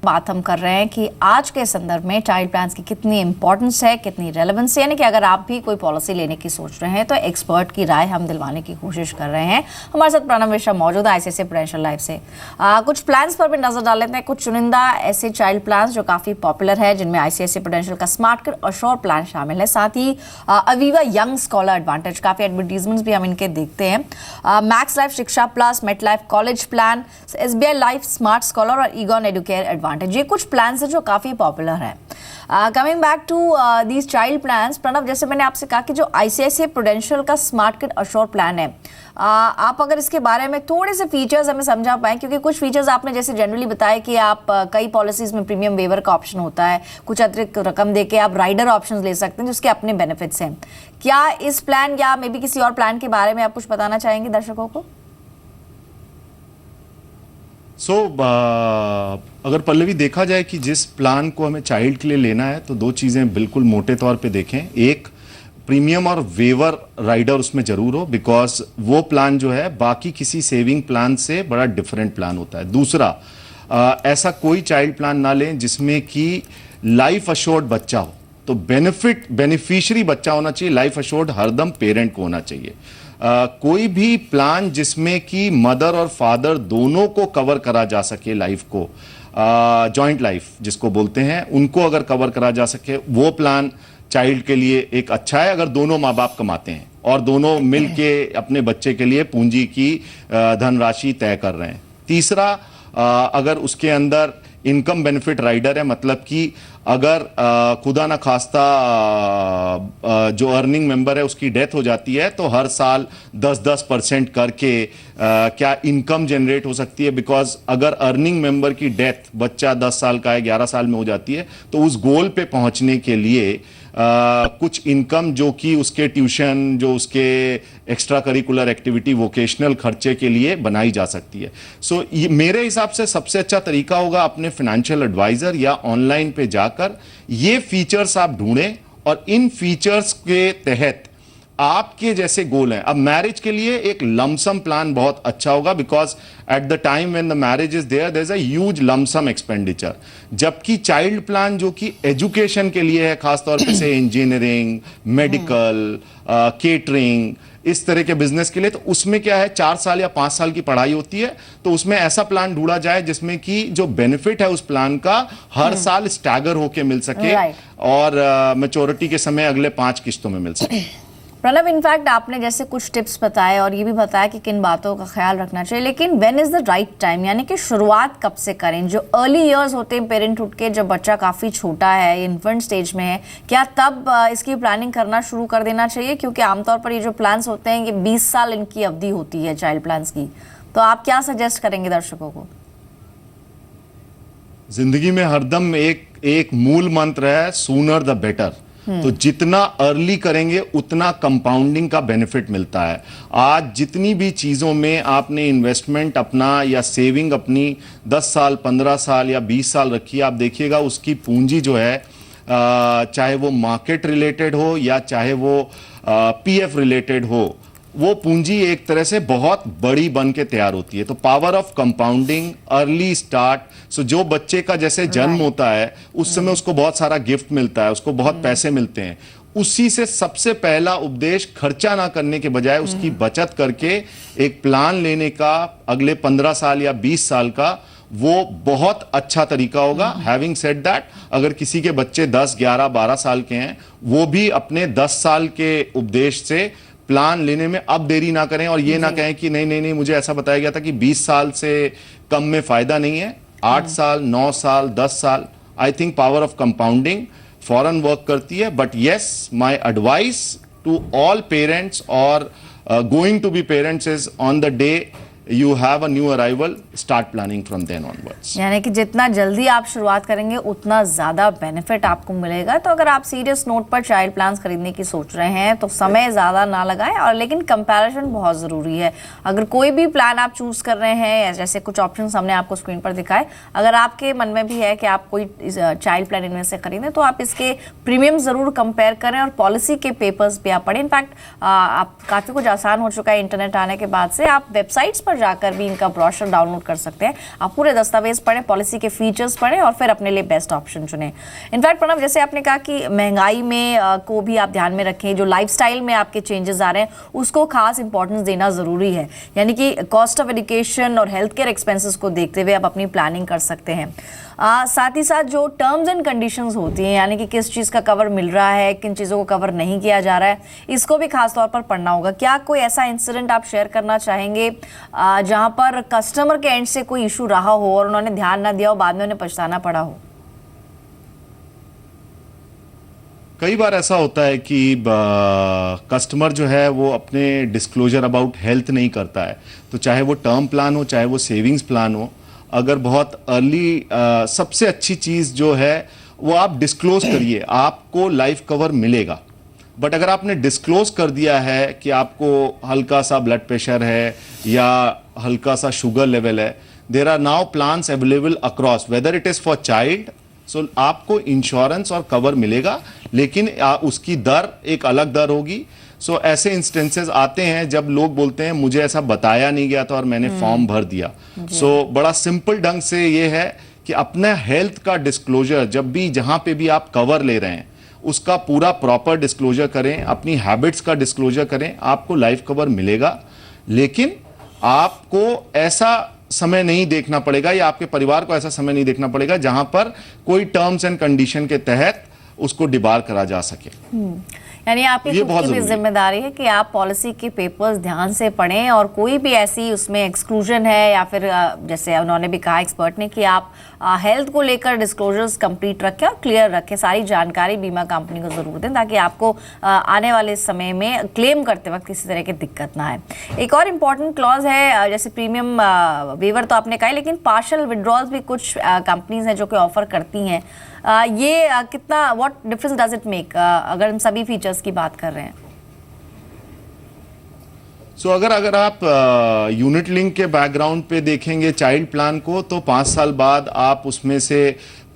बात हम कर रहे हैं कि आज के संदर्भ में चाइल्ड प्लान्स की कितनी इंपॉर्टेंस है, कितनी रेलेवेंस है, यानी कि अगर आप भी कोई पॉलिसी लेने की सोच रहे हैं तो एक्सपर्ट की राय हम दिलवाने की कोशिश कर रहे हैं। हमारे साथ प्रणव मिश्रा मौजूद है आईसीआईसीआई प्रूडेंशियल लाइफ से। कुछ प्लान्स पर भी नजर डाल लेते हैं। कुछ चुनिंदा ऐसे चाइल्ड प्लान्स जो काफी पॉपुलर है, जिनमें आईसीआईसीआई प्रूडेंशियल का स्मार्ट किड अश्योर प्लान शामिल है। साथ ही अवीवा यंग स्कॉलर एडवांटेज, काफी एडवर्टीजमेंट्स भी हम इनके देखते हैं। Max Life Shiksha Plus, Met Life College Plan, SBI Life Smart Scholar और ईगॉन एडुकेयर एडवांटेज, ये कुछ प्लान्स है जो काफी पॉपुलर है। Coming back to these child plans, Pranav, जैसे मैंने आपसे कहा कि जो आईसीआईसीआई प्रूडेंशियल का स्मार्ट किड अश्योर प्लान है, आप अगर इसके बारे में थोड़े से फीचर्स हमें समझा पाएं, क्योंकि कुछ फीचर्स आपने जैसे जनरली बताया कि आप कई पॉलिसीज में प्रीमियम वेवर का ऑप्शन होता है, कुछ अतिरिक्त रकम देके आप राइडर ऑप्शंस ले सकते हैं जिसके अपने बेनिफिट्स हैं। क्या इस प्लान या मे बी किसी और प्लान के बारे में आप कुछ बताना चाहेंगे दर्शकों को? अगर पल्लवी देखा जाए कि जिस प्लान को हमें चाइल्ड के लिए लेना है तो दो चीज़ें बिल्कुल मोटे तौर पे देखें। एक, प्रीमियम और वेवर राइडर उसमें जरूर हो, बिकॉज वो प्लान जो है बाकी किसी सेविंग प्लान से बड़ा डिफरेंट प्लान होता है। दूसरा, ऐसा कोई चाइल्ड प्लान ना लें जिसमें कि लाइफ अश्योर्ड बच्चा हो, तो बेनिफिशियरी बच्चा होना चाहिए, लाइफ अश्योर्ड हरदम पेरेंट को होना चाहिए। कोई भी प्लान जिसमें कि मदर और फादर दोनों को कवर करा जा सके, लाइफ को, जॉइंट लाइफ जिसको बोलते हैं, उनको अगर कवर करा जा सके, वो प्लान चाइल्ड के लिए एक अच्छा है अगर दोनों माँ बाप कमाते हैं और दोनों मिल के अपने बच्चे के लिए पूंजी की धनराशि तय कर रहे हैं। तीसरा, अगर उसके अंदर इनकम बेनिफिट राइडर है, मतलब कि अगर खुदा ना खास्ता जो अर्निंग मेंबर है उसकी डेथ हो जाती है तो हर साल 10% करके क्या इनकम जनरेट हो सकती है। बिकॉज अगर अर्निंग मेंबर की डेथ, बच्चा 10 साल का है, 11 साल में हो जाती है, तो उस गोल पे पहुंचने के लिए कुछ इनकम जो कि उसके ट्यूशन, जो उसके एक्स्ट्रा करिकुलर एक्टिविटी, वोकेशनल खर्चे के लिए बनाई जा सकती है। सो मेरे हिसाब से सबसे अच्छा तरीका होगा अपने फाइनेंशियल एडवाइजर या ऑनलाइन पे जाकर ये फीचर्स आप ढूंढें और इन फीचर्स के तहत आपके जैसे गोल हैं। अब मैरिज के लिए एक लमसम प्लान बहुत अच्छा होगा, because at the time when the marriage is there is a huge lump sum expenditure. जबकि चाइल्ड प्लान जो कि एजुकेशन के लिए है, खासतौर पे से इंजीनियरिंग, मेडिकल, केटरिंग, इस तरह के बिजनेस के लिए, तो उसमें क्या है, 4 साल या 5 साल की पढ़ाई होती है। तो उसमें ऐसा प्लान ढूंढा जाए जिसमें कि जो बेनिफिट है उस प्लान का हर साल स्टैगर होके मिल सके और मैच्योरिटी के समय अगले 5 किस्तों में मिल सके। प्रणव, इनफैक्ट आपने जैसे कुछ टिप्स बताए और ये भी बताया कि किन बातों का ख्याल रखना चाहिए, लेकिन when is the right time, यानी कि शुरुआत कब से करें? जो अर्ली इयर्स होते हैं पेरेंटहुड के, जब बच्चा काफ़ी छोटा है, इन्फेंट स्टेज में है, क्या तब इसकी प्लानिंग करना शुरू कर देना चाहिए? क्योंकि आमतौर पर ये जो प्लान्स होते हैं ये 20 साल इनकी अवधि होती है चाइल्ड प्लान्स की, तो आप क्या सजेस्ट करेंगे दर्शकों को? जिंदगी में हरदम एक मूल मंत्र है, सूनर द बेटर। तो जितना अर्ली करेंगे उतना कंपाउंडिंग का बेनिफिट मिलता है। आज जितनी भी चीज़ों में आपने इन्वेस्टमेंट अपना या सेविंग अपनी 10 साल, 15 साल या 20 साल रखी, आप देखिएगा उसकी पूंजी जो है, चाहे वो मार्केट रिलेटेड हो या चाहे वो पीएफ रिलेटेड हो, वो पूंजी एक तरह से बहुत बड़ी बन के तैयार होती है। तो power of compounding, early start. So जो बच्चे का जैसे जन्म होता है उस समय उसको बहुत सारा गिफ्ट मिलता है, उसको बहुत पैसे मिलते हैं, उसी से सबसे पहला उपदेश खर्चा ना करने के बजाय उसकी बचत करके एक प्लान लेने का अगले 15 साल या 20 साल का, वो बहुत अच्छा तरीका होगा। हैविंग सेड दैट, अगर किसी के बच्चे 10, 11, 12 साल के हैं, वो भी अपने 10 साल के उपदेश से प्लान लेने में अब देरी ना करें और ये ना कहें कि नहीं नहीं नहीं, मुझे ऐसा बताया गया था कि 20 साल से कम में फायदा नहीं है। 8 साल, 9 साल, 10 साल, I think power of compounding फॉरन वर्क करती है। But yes, my advice to all parents और going to be parents is on the day you have a new arrival, start planning from then onwards। यानी कि जितना जल्दी आप शुरुआत करेंगे उतना ज़्यादा बेनिफिट आपको मिलेगा। तो अगर आप सीरियस नोट पर चाइल्ड प्लान्स खरीदने की सोच रहे हैं तो समय ज़्यादा ना लगाएं, और लेकिन कंपैरिजन बहुत ज़रूरी है। अगर कोई भी प्लान आप चूज़ कर रहे हैं, जैसे कुछ ऑप्शंस हमने आपको स्क्रीन पर दिखाए, अगर आपके मन में भी है कि आप कोई चाइल्ड प्लान इनमें से खरीदें तो आप इसके प्रीमियम ज़रूर कंपेयर करें और पॉलिसी के पेपर्स भी आप पढ़ें। इनफैक्ट आप काफ़ी कुछ आसान हो चुका है इंटरनेट आने के बाद से, आप वेबसाइट्स पर पर जाकर भी इनका ब्रोशर डाउनलोड कर सकते हैं। आप पूरे दस्तावेज पढ़ें, पॉलिसी के फीचर्स पढ़ें और फिर अपने लिए बेस्ट ऑप्शन चुनें। इनफैक्ट प्रणव, जैसे आपने कहा कि महंगाई में को भी आप ध्यान में रखें, जो लाइफस्टाइल में आपके चेंजेस आ रहे हैं उसको खास इंपॉर्टेंस देना ज़रूरी है। यानी कि कॉस्ट ऑफ एजुकेशन और हेल्थ केयर एक्सपेंसेस को देखते हुए आप अपनी प्लानिंग कर सकते हैं। साथ ही साथ जो टर्म्स एंड कंडीशंस होती हैं, यानी कि किस चीज़ का कवर मिल रहा है, किन चीज़ों को कवर नहीं किया जा रहा है, इसको भी खास तौर पर पढ़ना होगा। क्या कोई ऐसा इंसिडेंट आप शेयर करना चाहेंगे जहां पर कस्टमर के एंड से कोई इशू रहा हो और उन्होंने ध्यान ना दिया हो, बाद में उन्हें पछताना पड़ा हो? कई बार ऐसा होता है कि कस्टमर जो है वो अपने डिस्क्लोजर अबाउट हेल्थ नहीं करता है, तो चाहे वो टर्म प्लान हो चाहे वो सेविंग्स प्लान हो, अगर बहुत अर्ली सबसे अच्छी चीज़ जो है वो आप डिस्क्लोज करिए, आपको लाइफ कवर मिलेगा। बट अगर आपने डिस्क्लोज कर दिया है कि आपको हल्का सा ब्लड प्रेशर है या हल्का सा शुगर लेवल है, there are now plans available across whether it is for child, so आपको इंश्योरेंस और कवर मिलेगा, लेकिन उसकी दर एक अलग दर होगी। सो ऐसे इंस्टेंसेस आते हैं जब लोग बोलते हैं मुझे ऐसा बताया नहीं गया था और मैंने फॉर्म भर दिया। सो बड़ा सिंपल ढंग से ये है कि अपना हेल्थ का डिस्क्लोजर जब भी जहां पे भी आप कवर ले रहे हैं उसका पूरा प्रॉपर डिस्क्लोजर करें, अपनी हैबिट्स का डिस्क्लोजर करें, आपको लाइफ कवर मिलेगा। लेकिन आपको ऐसा समय नहीं देखना पड़ेगा या आपके परिवार को ऐसा समय नहीं देखना पड़ेगा जहां पर कोई टर्म्स एंड कंडीशन के तहत उसको डिबार करा जा सके। यानी आपकी खुद की भी जिम्मेदारी है कि आप पॉलिसी के पेपर्स ध्यान से पढ़ें और कोई भी ऐसी उसमें एक्सक्लूजन है या फिर जैसे उन्होंने भी कहा एक्सपर्ट ने कि आप हेल्थ को लेकर डिस्क्लोजर्स कंप्लीट रखें और क्लियर रखें, सारी जानकारी बीमा कंपनी को जरूर दें ताकि आपको आने वाले समय में क्लेम करते वक्त किसी तरह की दिक्कत ना आए। एक और इम्पॉर्टेंट क्लॉज है, जैसे प्रीमियम वेवर तो आपने कहा, लेकिन पार्शियल विड्रॉल्स भी कुछ कंपनीज हैं जो कि ऑफर करती हैं। ये कितना what difference does it make अगर हम सभी फीचर्स की बात कर रहे हैं? सो अगर आप यूनिट लिंक के बैकग्राउंड पे देखेंगे चाइल्ड प्लान को, तो 5 साल बाद आप उसमें से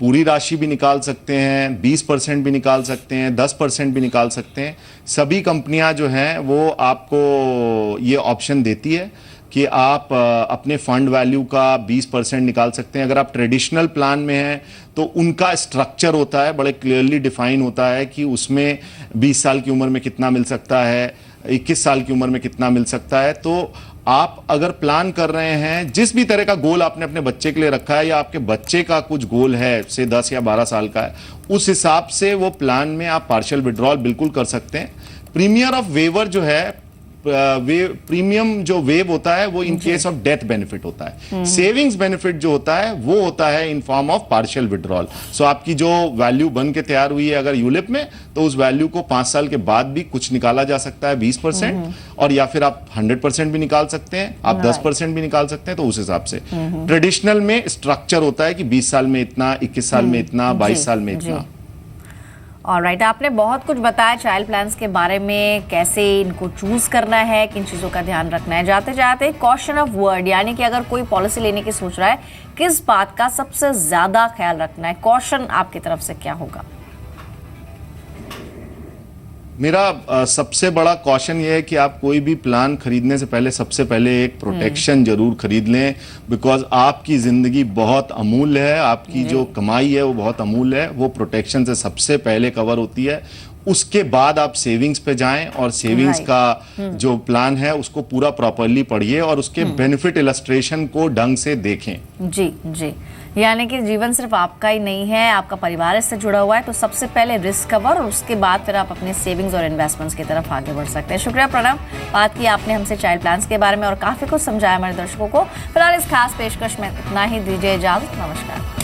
पूरी राशि भी निकाल सकते हैं, 20% भी निकाल सकते हैं, 10% भी निकाल सकते हैं। सभी कंपनियां जो हैं वो आपको ये ऑप्शन देती है कि आप अपने फंड वैल्यू का 20% निकाल सकते हैं। अगर आप ट्रेडिशनल प्लान में हैं तो उनका स्ट्रक्चर होता है, बड़े क्लियरली डिफाइन होता है कि उसमें 20 साल की उम्र में कितना मिल सकता है, 21 साल की उम्र में कितना मिल सकता है। तो आप अगर प्लान कर रहे हैं, जिस भी तरह का गोल आपने अपने बच्चे के लिए रखा है या आपके बच्चे का कुछ गोल है, से 10 या 12 साल का है, उस हिसाब से वो प्लान में आप पार्शियल विड्रॉल बिल्कुल कर सकते हैं। प्रीमियर ऑफ वेवर जो है, प्रीमियम जो वेव होता है वो in case of death benefit होता है। सेविंग्स बेनिफिट जो होता है वो होता है in form of partial withdrawal. So आपकी जो वैल्यू बन के तैयार हुई है अगर यूलिप में, तो उस वैल्यू को 5 साल के बाद भी कुछ निकाला जा सकता है 20%, और या फिर आप 100% भी निकाल सकते हैं, आप 10% भी निकाल सकते हैं। तो उस हिसाब से ट्रेडिशनल में स्ट्रक्चर होता है कि 20 साल में इतना, 21 साल में इतना, 22 साल में इतना। ऑलराइट, आपने बहुत कुछ बताया चाइल्ड प्लान्स के बारे में, कैसे इनको चूज करना है, किन चीज़ों का ध्यान रखना है। जाते जाते कॉशन ऑफ वर्ड, यानी कि अगर कोई पॉलिसी लेने की सोच रहा है, किस बात का सबसे ज्यादा ख्याल रखना है, कॉशन आपकी तरफ से क्या होगा? मेरा सबसे बड़ा कॉशन ये है कि आप कोई भी प्लान खरीदने से पहले सबसे पहले एक प्रोटेक्शन जरूर खरीद लें, बिकॉज आपकी ज़िंदगी बहुत अमूल्य है, आपकी जो कमाई है वो बहुत अमूल्य है, वो प्रोटेक्शन से सबसे पहले कवर होती है। उसके बाद आप सेविंग्स पे जाएं और सेविंग्स का जो प्लान है उसको पूरा प्रॉपरली पढ़िए और उसके बेनिफिट इलस्ट्रेशन को ढंग से देखें। जी जी, यानी कि जीवन सिर्फ आपका ही नहीं है, आपका परिवार इससे जुड़ा हुआ है, तो सबसे पहले रिस्क कवर और उसके बाद फिर आप अपने सेविंग्स और इन्वेस्टमेंट्स की तरफ आगे बढ़ सकते हैं। शुक्रिया प्रणव, बात की आपने हमसे चाइल्ड प्लान्स के बारे में और काफ़ी कुछ समझाया हमारे दर्शकों को। फिलहाल इस खास पेशकश में इतना ही, दीजिए इजाज़त, नमस्कार।